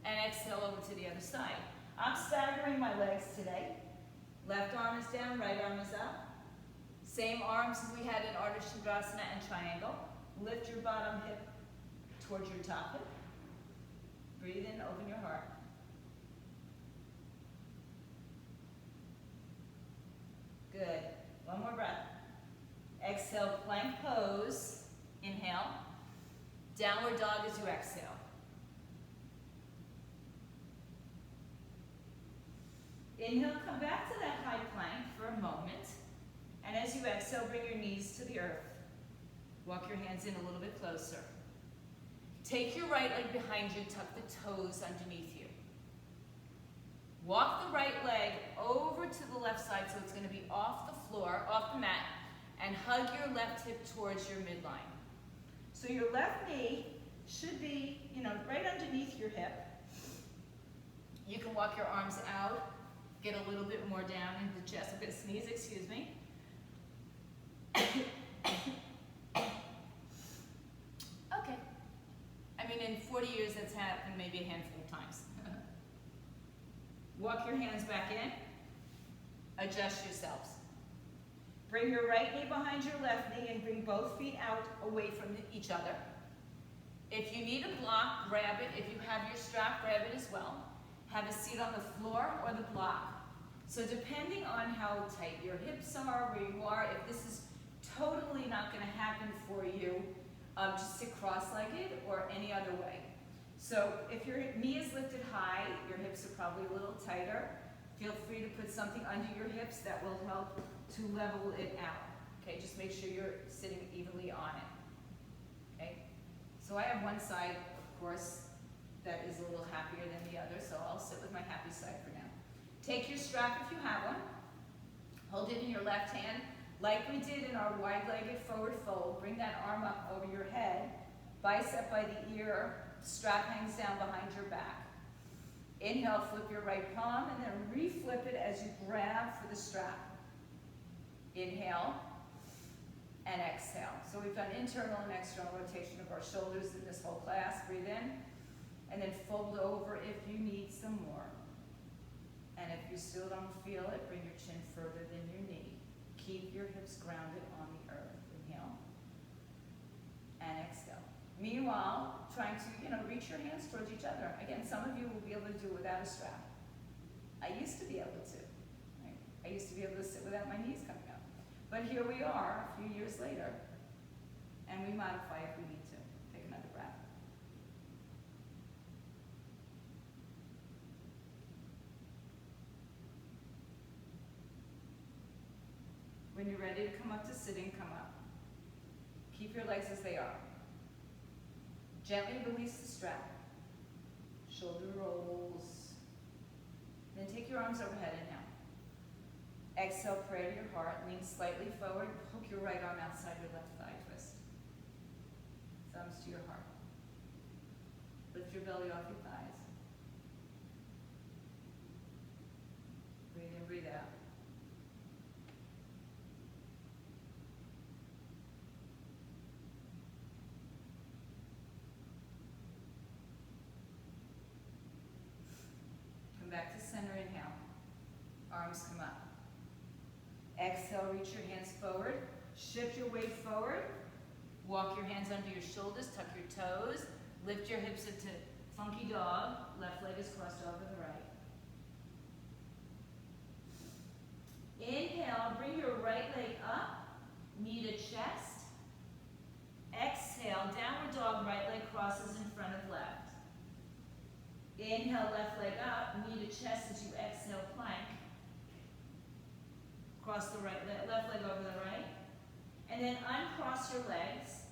and exhale over to the other side. I'm staggering my legs today. Left arm is down, right arm is up. Same arms as we had in Ardha Shavasana and triangle. Lift your bottom hip towards your top hip. Breathe in, open your heart. Good. One more breath. Exhale, plank pose. Inhale. Downward dog as you exhale. Inhale, come back to that high plank for a moment. And as you exhale, bring your knees to the earth. Walk your hands in a little bit closer. Take your right leg behind you, tuck the toes underneath you. Walk the right leg over to the left side so it's going to be off the floor, off the mat, and hug your left hip towards your midline. So your left knee should be, right underneath your hip. You can walk your arms out, get a little bit more down into the chest. I'm going to sneeze, excuse me. Okay. I mean, in 40 years, that's happened maybe a handful of times. Walk your hands back in. Adjust yourselves. Bring your right knee behind your left knee and bring both feet out away from each other. If you need a block, grab it. If you have your strap, grab it as well. Have a seat on the floor or the block. So depending on how tight your hips are, where you are, if this is totally not going to happen for you, just sit cross-legged or any other way. So if your knee is lifted high, your hips are probably a little tighter. Feel free to put something under your hips that will help to level it out. Okay, just make sure you're sitting evenly on it. Okay, so I have one side, of course, that is a little happier than the other, so I'll sit with my happy side for now. Take your strap if you have one. Hold it in your left hand, like we did in our wide-legged forward fold. Bring that arm up over your head, bicep by the ear, strap hangs down behind your back. Inhale, flip your right palm, and then re-flip it as you grab for the strap. Inhale, and exhale. So we've done internal and external rotation of our shoulders in this whole class. Breathe in, and then fold over if you need some more. And if you still don't feel it, bring your chin further than your knee. Keep your hips grounded on the earth. Inhale, and exhale. Meanwhile, trying to, reach your hands towards each other. Again, some of you will be able to do it without a strap. I used to be able to. Right? I used to be able to sit without my knees coming up. But here we are, a few years later, and we modify if we need to. Take another breath. When you're ready to come up to sitting, come up. Keep your legs as they are. Gently release the strap. Shoulder rolls. Then take your arms overhead, inhale. Exhale, pray to your heart. Lean slightly forward. Hook your right arm outside your left thigh. Twist. Thumbs to your heart. Lift your belly off your thighs. Breathe in, breathe out. Back to center, inhale. Arms come up. Exhale, reach your hands forward. Shift your weight forward. Walk your hands under your shoulders, tuck your toes. Lift your hips into funky dog. Left leg is crossed over the right. Inhale, bring your right leg up, knee to chest. Exhale, downward dog, right leg crosses in front of left. Inhale, left leg up, knee to chest as you exhale, plank. Cross the right leg, left leg over the right. And then uncross your legs.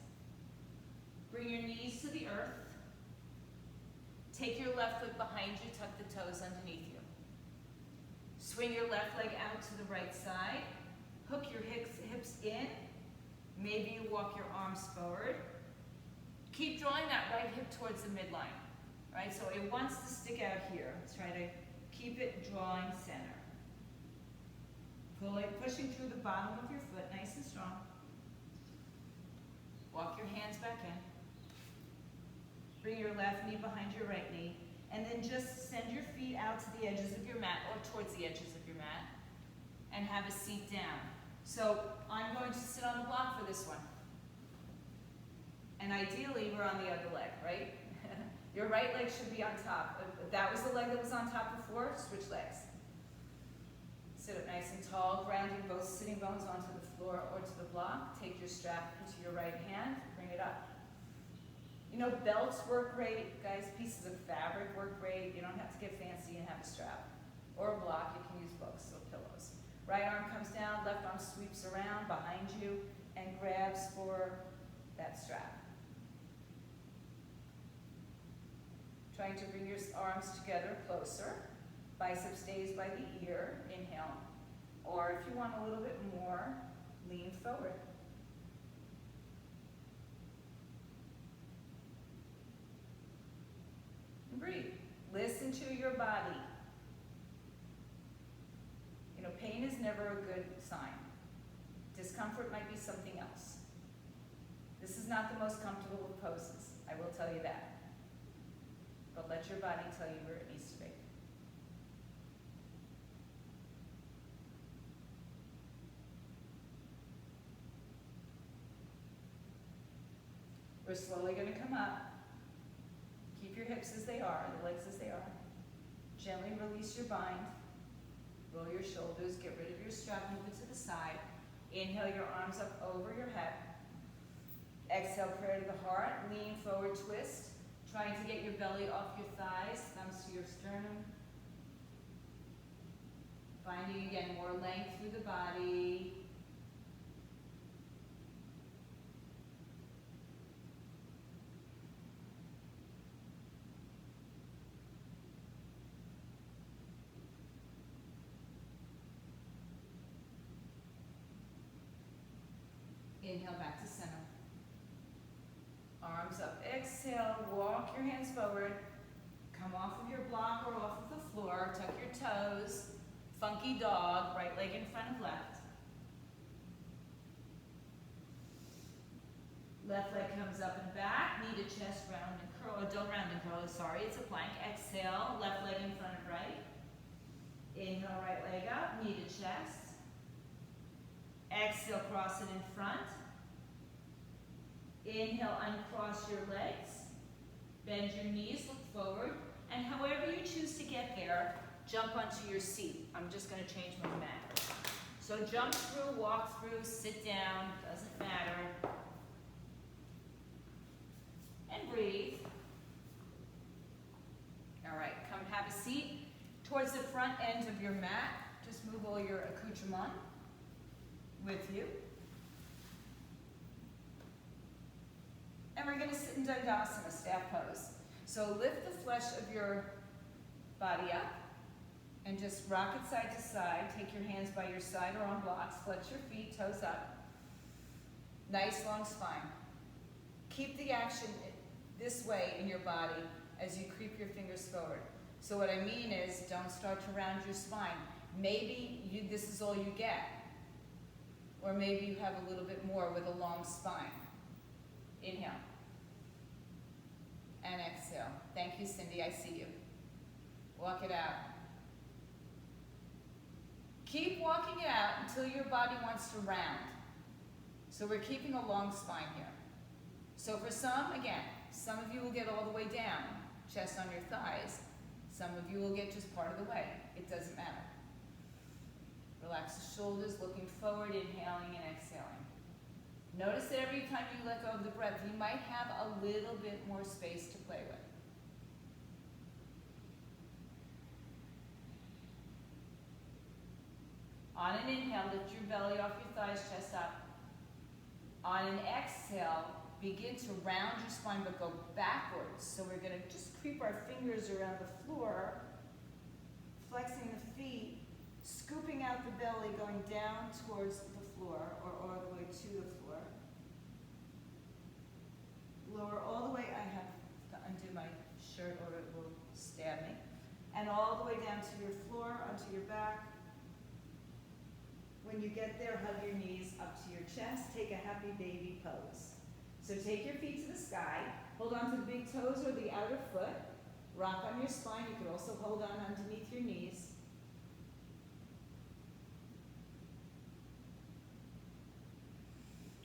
Bring your knees to the earth. Take your left foot behind you, tuck the toes underneath you. Swing your left leg out to the right side. Hook your hips in. Maybe you walk your arms forward. Keep drawing that right hip towards the midline. Right, so it wants to stick out here. Let's try to keep it drawing center. Pushing through the bottom of your foot, nice and strong. Walk your hands back in. Bring your left knee behind your right knee. And then just send your feet out to the edges of your mat or towards the edges of your mat. And have a seat down. So I'm going to sit on the block for this one. And I ideally, we're on the other leg, right? Your right leg should be on top. If that was the leg that was on top before, switch legs. Sit up nice and tall, grounding both sitting bones onto the floor or to the block. Take your strap into your right hand, bring it up. You know, belts work great, guys. Pieces of fabric work great. You don't have to get fancy and have a strap. Or a block, you can use books or pillows. Right arm comes down, left arm sweeps around behind you and grabs for that strap. Trying to bring your arms together closer. Bicep stays by the ear, inhale. Or if you want a little bit more, lean forward. And breathe. Listen to your body. You know, pain is never a good sign. Discomfort might be something else. This is not the most comfortable of poses, I will tell you that. But let your body tell you where it needs to be. We're slowly going to come up. Keep your hips as they are, the legs as they are. Gently release your bind. Roll your shoulders, get rid of your strap, move it to the side. Inhale your arms up over your head. Exhale, prayer to the heart. Lean forward, twist. Trying to get your belly off your thighs, thumbs to your sternum. Finding again more length through the body. Inhale back to center. Arms up. Exhale, walk your hands forward. Come off of your block or off of the floor. Tuck your toes. Funky dog, right leg in front of left. Left leg comes up and back. Knee to chest, round and curl. Don't round and curl, sorry, it's a plank. Exhale, left leg in front of right. Inhale, right leg up, knee to chest. Exhale, cross it in front. Inhale, uncross your legs. Bend your knees, look forward. And however you choose to get there, jump onto your seat. I'm just going to change my mat. So jump through, walk through, sit down, doesn't matter. And breathe. All right, come have a seat towards the front end of your mat. Just move all your accoutrement with you. And we're going to sit in Dandasana, staff pose. So lift the flesh of your body up and just rock it side to side. Take your hands by your side or on blocks. Flex your feet, toes up. Nice long spine. Keep the action this way in your body as you creep your fingers forward. So what I mean is, don't start to round your spine. Maybe this is all you get. Or maybe you have a little bit more with a long spine. Inhale. And exhale. Thank you, Cindy, I see you. Walk it out. Keep walking it out until your body wants to round. So we're keeping a long spine here. So for some, again, some of you will get all the way down, chest on your thighs. Some of you will get just part of the way. It doesn't matter. Relax the shoulders, looking forward, inhaling and exhaling. Notice that every time you let go of the breath, you might have a little bit more space to play with. On an inhale, lift your belly off your thighs, chest up. On an exhale, begin to round your spine, but go backwards. So we're going to just creep our fingers around the floor, flexing the feet, scooping out the belly, going down towards the floor, or all the way to the floor. Lower all the way, I have to undo my shirt or it will stab me. And all the way down to your floor, onto your back. When you get there, hug your knees up to your chest. Take a happy baby pose. So take your feet to the sky. Hold on to the big toes or the outer foot. Rock on your spine. You can also hold on underneath your knees.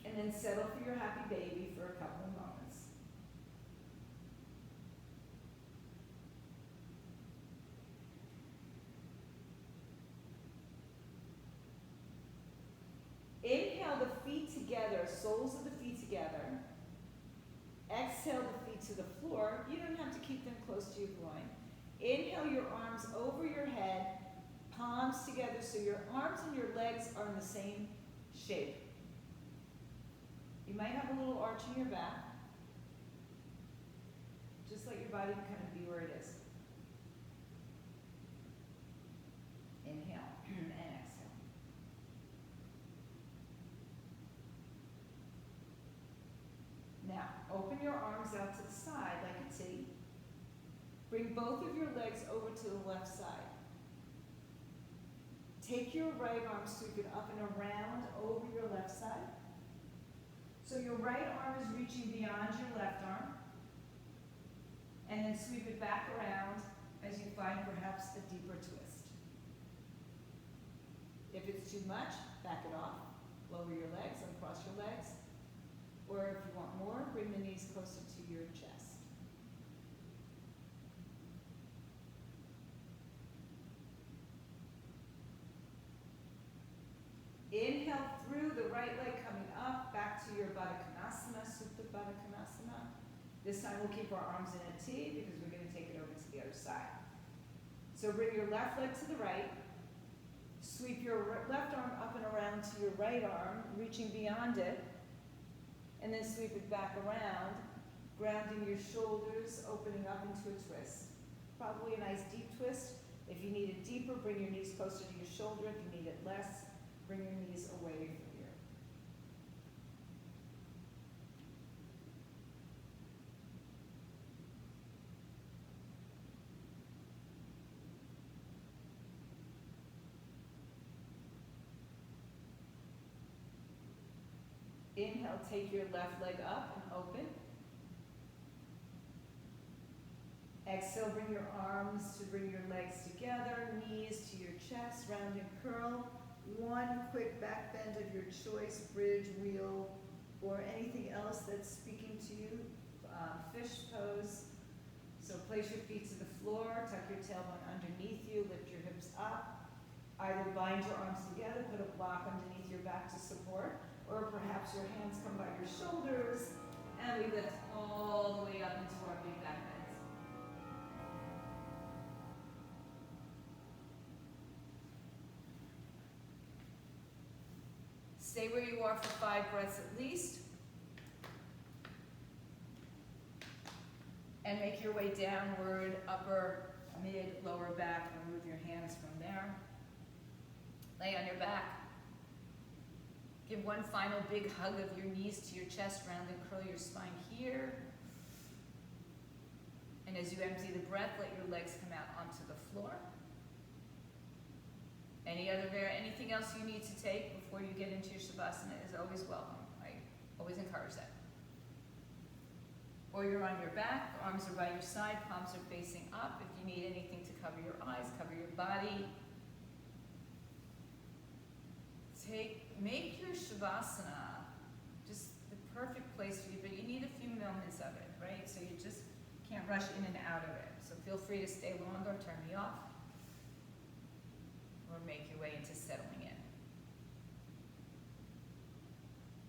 And then settle for your happy baby for a couple of moments. soles of the feet together. Exhale the feet to the floor. You don't have to keep them close to your groin. Inhale your arms over your head, palms together so your arms and your legs are in the same shape. You might have a little arch in your back. Just let your body kind of be where it is. Inhale and exhale. Now, open your arms out to the side like a T. Bring both of your legs over to the left side. Take your right arm, sweep it up and around over your left side. So your right arm is reaching beyond your left arm. And then sweep it back around as you find perhaps a deeper twist. If it's too much, back it off. Lower your legs, uncross your legs. Or if you want more, bring the knees closer to your chest. Inhale through the right leg coming up, back to your Baddha Konasana, Supta Baddha Konasana. This time we'll keep our arms in a T because we're going to take it over to the other side. So bring your left leg to the right. Sweep your left arm up and around to your right arm, reaching beyond it. And then sweep it back around, grounding your shoulders, opening up into a twist. Probably a nice deep twist. If you need it deeper, bring your knees closer to your shoulder. If you need it less, bring your knees away from here. Inhale, take your left leg up and open. Exhale, bring your arms to bring your legs together, knees to your chest, round and curl. One quick back bend of your choice, bridge, wheel, or anything else that's speaking to you. Fish pose. So place your feet to the floor, tuck your tailbone underneath you, lift your hips up. Either bind your arms together, put a block underneath your back to support, or perhaps your hands come by your shoulders, and we lift all the way up into our big back bends. Stay where you are for 5 breaths at least. And make your way downward, upper, mid, lower back. Remove your hands from there. Lay on your back. Give one final big hug of your knees to your chest, round and curl your spine here. And as you empty the breath, let your legs come out onto the floor. Anything else you need to take before you get into your Shavasana is always welcome. I always encourage that. Or you're on your back, arms are by your side, palms are facing up. If you need anything to cover your eyes, cover your body. Make your Shavasana just the perfect place for you, but you need a few moments of it, right? So you just can't rush in and out of it. So feel free to stay longer, turn me off, or make your way into settling in.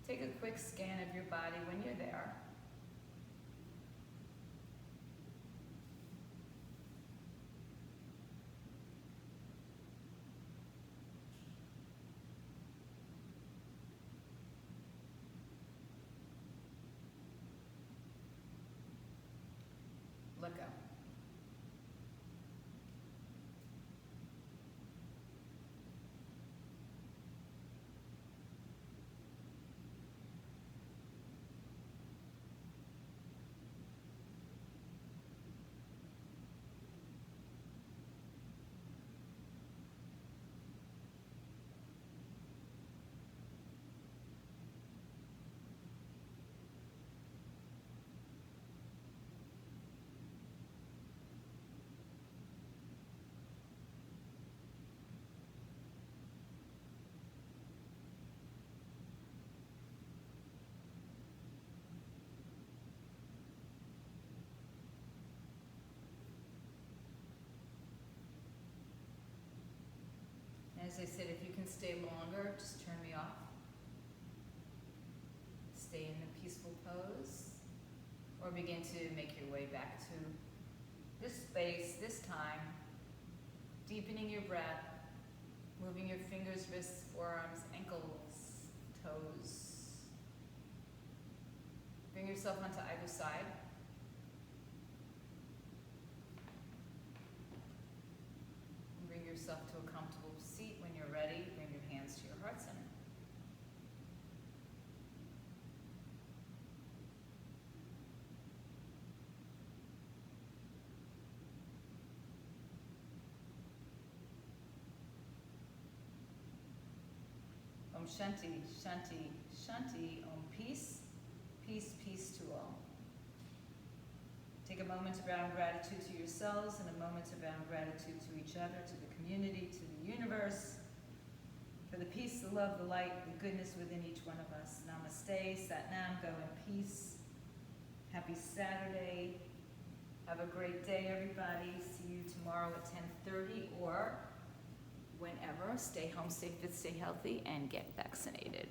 Take a quick scan of your body when you're there. Let go. As I said, if you can stay longer, just turn me off. stay in the peaceful pose, or begin to make your way back to this space, this time, deepening your breath, moving your fingers, wrists, forearms, ankles, toes. Bring yourself onto either side. Bring yourself to a comfortable seat. When you're ready, bring your hands to your heart center. Om Shanti, Shanti, Shanti, Om peace, peace, peace to all. Take a moment of round gratitude to yourselves and a moment of round gratitude to each other, to the community, to the universe, for the peace, the love, the light, the goodness within each one of us. Namaste, Sat Nam, go in peace. Happy Saturday. Have a great day, everybody. See you tomorrow at 10:30 or whenever. Stay home, stay fit, stay healthy, and get vaccinated.